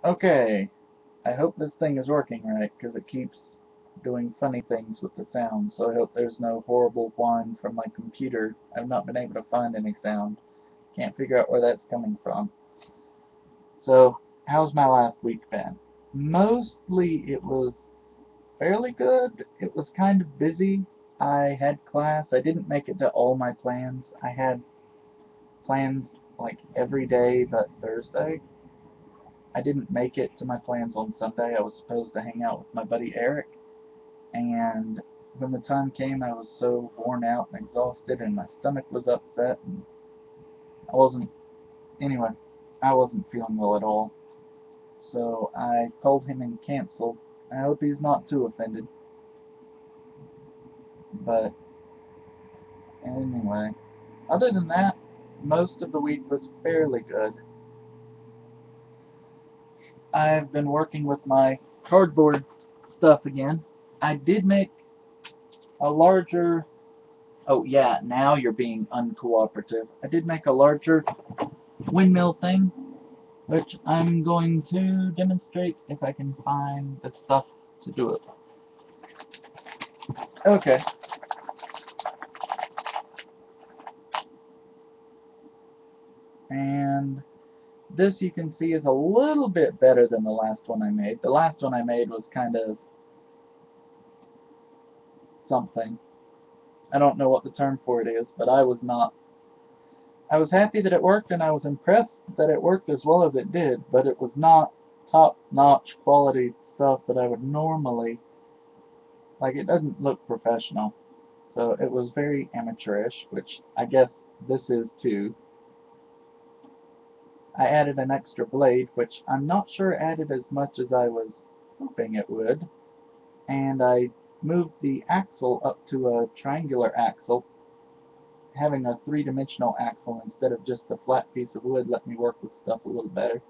Okay, I hope this thing is working right, because it keeps doing funny things with the sound, so I hope there's no horrible whine from my computer. I've not been able to find any sound. Can't figure out where that's coming from. So, how's my last week been? Mostly it was fairly good. It was kind of busy. I had class. I didn't make it to all my plans. I had plans like every day but Thursday. I didn't make it to my plans on Sunday. I was supposed to hang out with my buddy Eric, and when the time came, I was so worn out and exhausted, and my stomach was upset, and I wasn't, anyway, I wasn't feeling well at all. So I called him and canceled. I hope he's not too offended, but anyway. Other than that, most of the week was fairly good. I've been working with my cardboard stuff again. I did make a larger. Oh, yeah, now you're being uncooperative. I did make a larger windmill thing, which I'm going to demonstrate if I can find the stuff to do it. Okay, and this you can see is a little bit better than the last one I made. The last one I made was kind of something. I don't know what the term for it is, but I was not. I was happy that it worked, and I was impressed that it worked as well as it did, but it was not top-notch quality stuff that I would normally. Like, it doesn't look professional. So it was very amateurish, which I guess this is too. I added an extra blade, which I'm not sure added as much as I was hoping it would. And I moved the axle up to a triangular axle. Having a three-dimensional axle instead of just a flat piece of wood let me work with stuff a little better.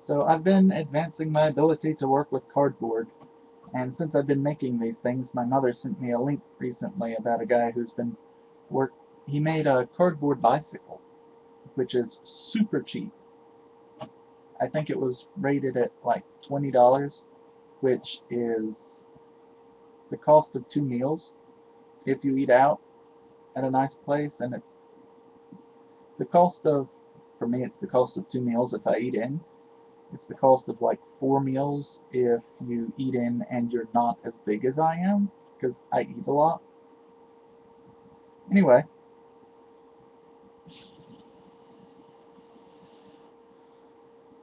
So I've been advancing my ability to work with cardboard. And since I've been making these things, my mother sent me a link recently about a guy who's been work. He made a cardboard bicycle, which is super cheap. I think it was rated at like $20, which is the cost of two meals if you eat out at a nice place, and it's the cost of, for me, it's the cost of two meals if I eat in. It's the cost of like four meals if you eat in and you're not as big as I am, because I eat a lot. Anyway,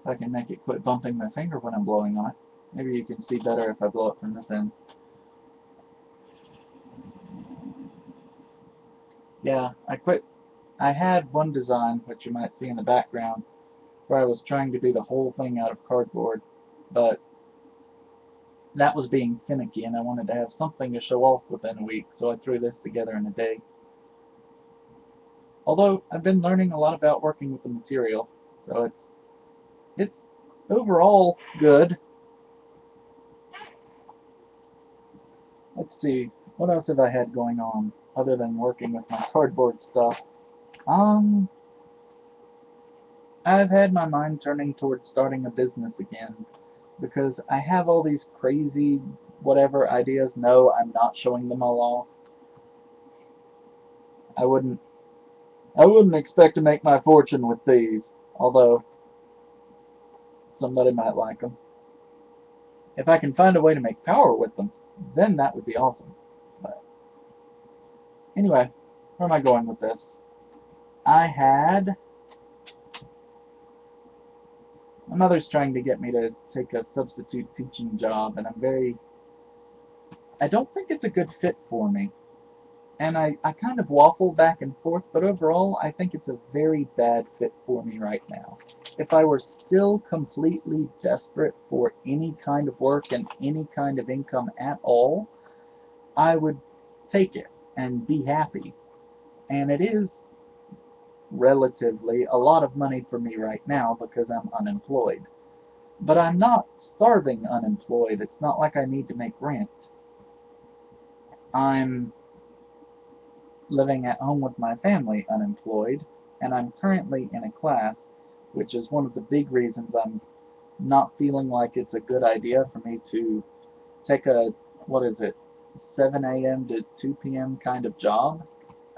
if I can make it quit bumping my finger when I'm blowing on it. Maybe you can see better if I blow it from this end. Yeah, I quit. I had one design, which you might see in the background, where I was trying to do the whole thing out of cardboard, but that was being finicky and I wanted to have something to show off within a week, so I threw this together in a day. Although I've been learning a lot about working with the material, so it's overall good. Let's see, what else have I had going on other than working with my cardboard stuff? Um, I've had my mind turning towards starting a business again because I have all these crazy whatever ideas. No, I'm not showing them all off. I wouldn't I wouldn't expect to make my fortune with these, although somebody might like them. If I can find a way to make power with them, then that would be awesome. But anyway, where am I going with this? I had my mother's trying to get me to take a substitute teaching job, and I don't think it's a good fit for me. And I kind of waffle back and forth, but overall, I think it's a very bad fit for me right now. If I were still completely desperate for any kind of work and any kind of income at all, I would take it and be happy. And it is relatively a lot of money for me right now because I'm unemployed. But I'm not starving unemployed. It's not like I need to make rent. I'm living at home with my family unemployed, and I'm currently in a class, which is one of the big reasons I'm not feeling like it's a good idea for me to take a, what is it, 7 a.m. to 2 p.m. kind of job.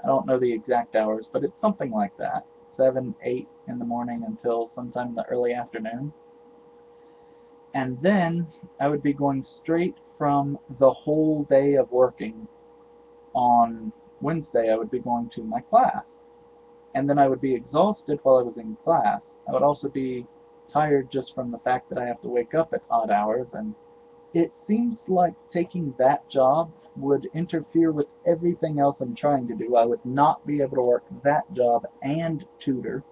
I don't know the exact hours, but it's something like that. 7, 8 in the morning until sometime in the early afternoon. And then I would be going straight from the whole day of working on Wednesday, I would be going to my class. And then I would be exhausted while I was in class. I would also be tired just from the fact that I have to wake up at odd hours, and it seems like taking that job would interfere with everything else I'm trying to do. I would not be able to work that job and tutor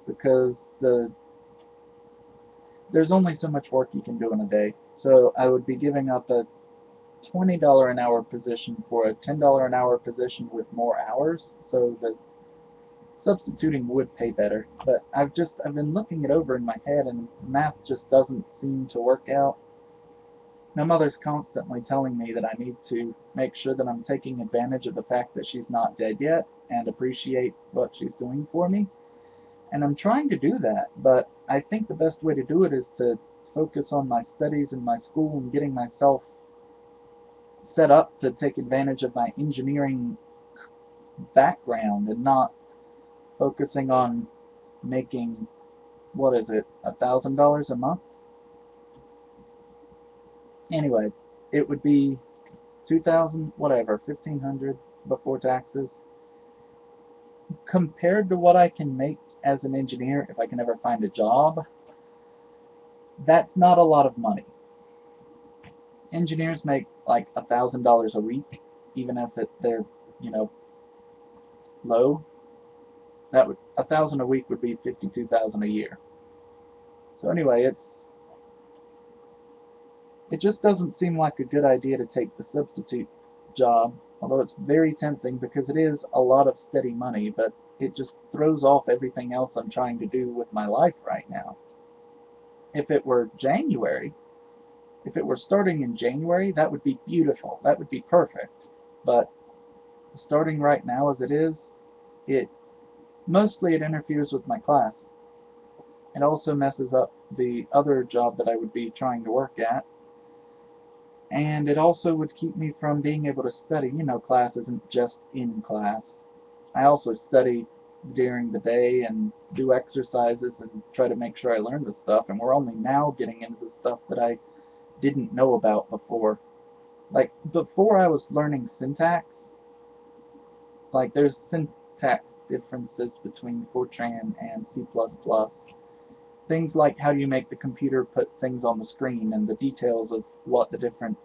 because there's only so much work you can do in a day. So I would be giving up a $20 an hour position for a $10 an hour position with more hours. So the substituting would pay better. But I've been looking it over in my head, and math just doesn't seem to work out. My mother's constantly telling me that I need to make sure that I'm taking advantage of the fact that she's not dead yet and appreciate what she's doing for me. And I'm trying to do that, but I think the best way to do it is to focus on my studies and my school and getting myself set up to take advantage of my engineering background and not focusing on making, what is it, $1,000 a month? Anyway, it would be 2,000, whatever, 1,500 before taxes. Compared to what I can make as an engineer if I can ever find a job, that's not a lot of money. Engineers make like $1,000 a week, even if they're, you know, low. That would 1,000 a week would be 52,000 a year. So anyway, it just doesn't seem like a good idea to take the substitute job, although it's very tempting because it is a lot of steady money, but it just throws off everything else I'm trying to do with my life right now. If it were January, if it were starting in January, that would be beautiful. That would be perfect. But starting right now as it is, it mostly it interferes with my class. It also messes up the other job that I would be trying to work at. And it also would keep me from being able to study. You know, class isn't just in class. I also study during the day and do exercises and try to make sure I learn the stuff. And we're only now getting into the stuff that I didn't know about before. Like, before I was learning syntax, like, there's syntax differences between Fortran and C++. Things like how do you make the computer put things on the screen and the details of what the different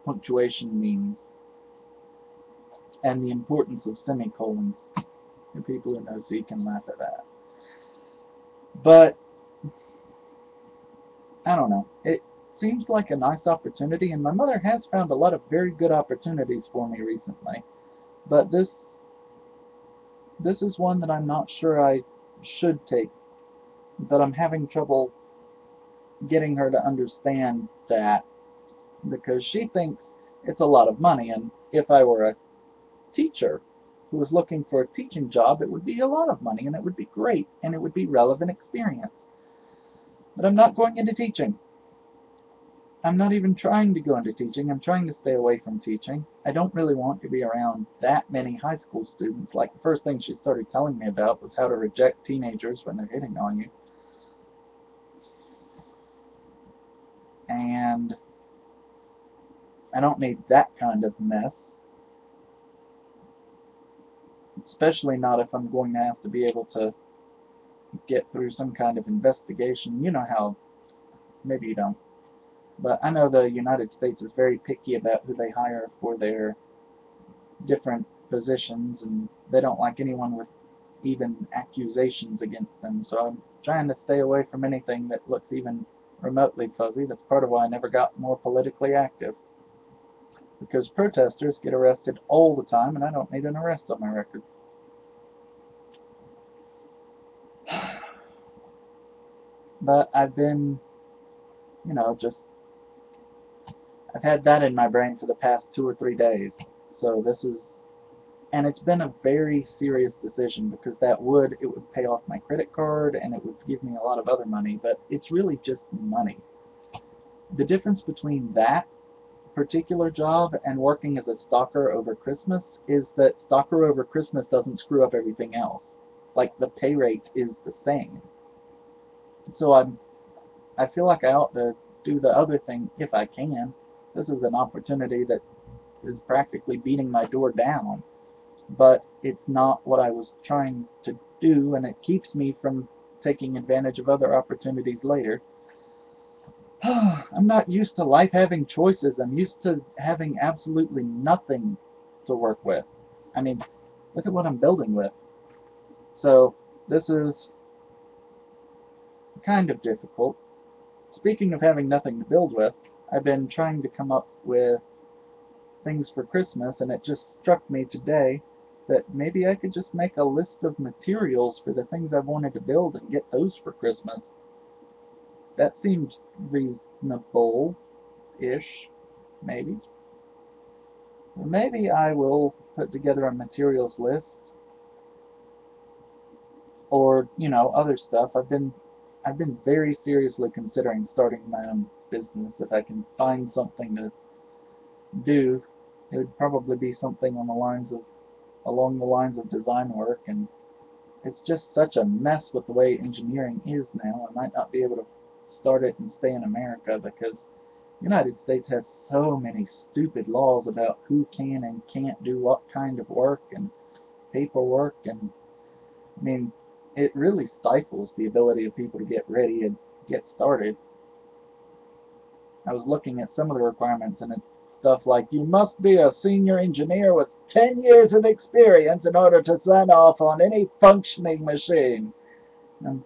punctuation means and the importance of semicolons. And people who know C can laugh at that. But I don't know. It seems like a nice opportunity, and my mother has found a lot of very good opportunities for me recently. But this is one that I'm not sure I should take. But I'm having trouble getting her to understand that because she thinks it's a lot of money, and if I were a teacher who was looking for a teaching job, it would be a lot of money, and it would be great, and it would be relevant experience. But I'm not going into teaching. I'm not even trying to go into teaching. I'm trying to stay away from teaching. I don't really want to be around that many high school students. Like, the first thing she started telling me about was how to reject teenagers when they're hitting on you. And I don't need that kind of mess. Especially not if I'm going to have to be able to get through some kind of investigation. You know how, maybe you don't, but I know the United States is very picky about who they hire for their different positions, and they don't like anyone with even accusations against them. So I'm trying to stay away from anything that looks even remotely fuzzy. That's part of why I never got more politically active. Because protesters get arrested all the time, and I don't need an arrest on my record. But I've been, you know, just I've had that in my brain for the past 2 or 3 days. So this is, and it's been a very serious decision because it would pay off my credit card and it would give me a lot of other money, but it's really just money. The difference between that particular job and working as a stalker over Christmas is that stalker over Christmas doesn't screw up everything else. Like the pay rate is the same. So I feel like I ought to do the other thing if I can. This is an opportunity that is practically beating my door down, but it's not what I was trying to do, and it keeps me from taking advantage of other opportunities later. I'm not used to life having choices. I'm used to having absolutely nothing to work with. I mean, look at what I'm building with. So, this is kind of difficult. Speaking of having nothing to build with, I've been trying to come up with things for Christmas, and it just struck me today that maybe I could just make a list of materials for the things I've wanted to build and get those for Christmas. That seems reasonable-ish, maybe. So maybe I will put together a materials list, or other stuff. I've been very seriously considering starting my own business if I can find something to do. It would probably be something along the lines of design work, and it's just such a mess with the way engineering is now. I might not be able to start it and stay in America because the United States has so many stupid laws about who can and can't do what kind of work and paperwork, and I mean, it really stifles the ability of people to get ready and get started. I was looking at some of the requirements, and it's stuff like you must be a senior engineer with 10 years of experience in order to sign off on any functioning machine. I'm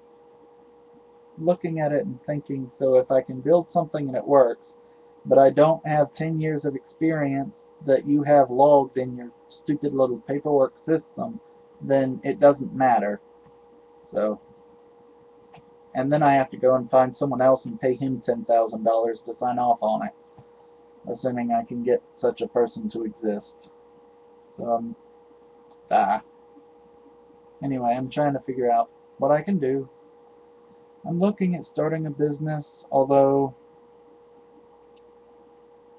looking at it and thinking, so if I can build something and it works, but I don't have 10 years of experience that you have logged in your stupid little paperwork system, then it doesn't matter. So, and then I have to go and find someone else and pay him $10,000 to sign off on it, assuming I can get such a person to exist. So, ah. Anyway, I'm trying to figure out what I can do. I'm looking at starting a business, although,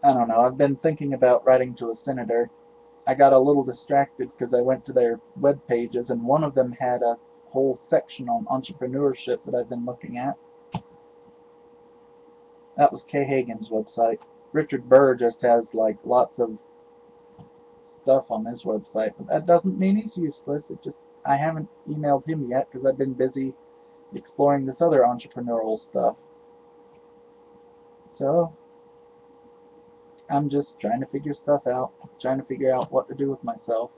I don't know, I've been thinking about writing to a senator. I got a little distracted because I went to their web pages, and one of them had a whole section on entrepreneurship that I've been looking at. That was Kay Hagan's website. Richard Burr just has like lots of stuff on his website, but that doesn't mean he's useless. It just I haven't emailed him yet because I've been busy exploring this other entrepreneurial stuff. So I'm just trying to figure stuff out, trying to figure out what to do with myself.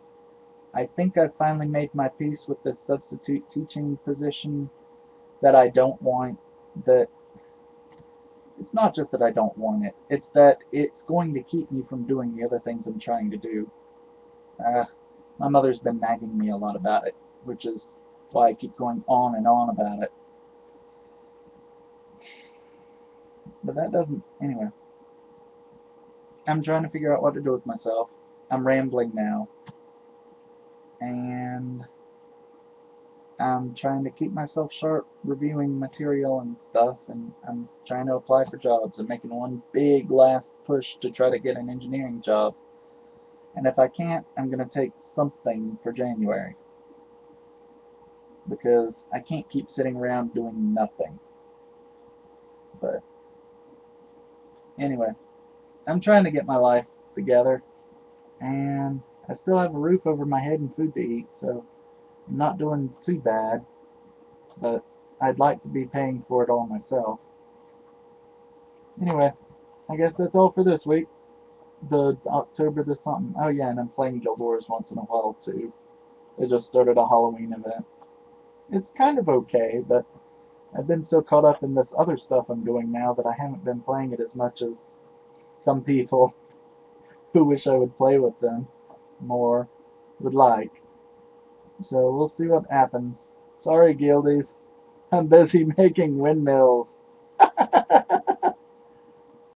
I think I've finally made my peace with this substitute teaching position that I don't want. That it's not just that I don't want it, it's that it's going to keep me from doing the other things I'm trying to do. Uh, my mother's been nagging me a lot about it, which is why I keep going on and on about it. But that doesn't, anyway. I'm trying to figure out what to do with myself. I'm rambling now. And I'm trying to keep myself sharp, reviewing material and stuff, and I'm trying to apply for jobs. I'm making one big last push to try to get an engineering job. And if I can't, I'm going to take something for January. Because I can't keep sitting around doing nothing. But anyway, I'm trying to get my life together, and I still have a roof over my head and food to eat, so I'm not doing too bad, but I'd like to be paying for it all myself. Anyway, I guess that's all for this week. The October the something. Oh yeah, and I'm playing Guild Wars once in a while too. They just started a Halloween event. It's kind of okay, but I've been so caught up in this other stuff I'm doing now that I haven't been playing it as much as some people who wish I would play with them more would like. So we'll see what happens. Sorry, guildies. I'm busy making windmills.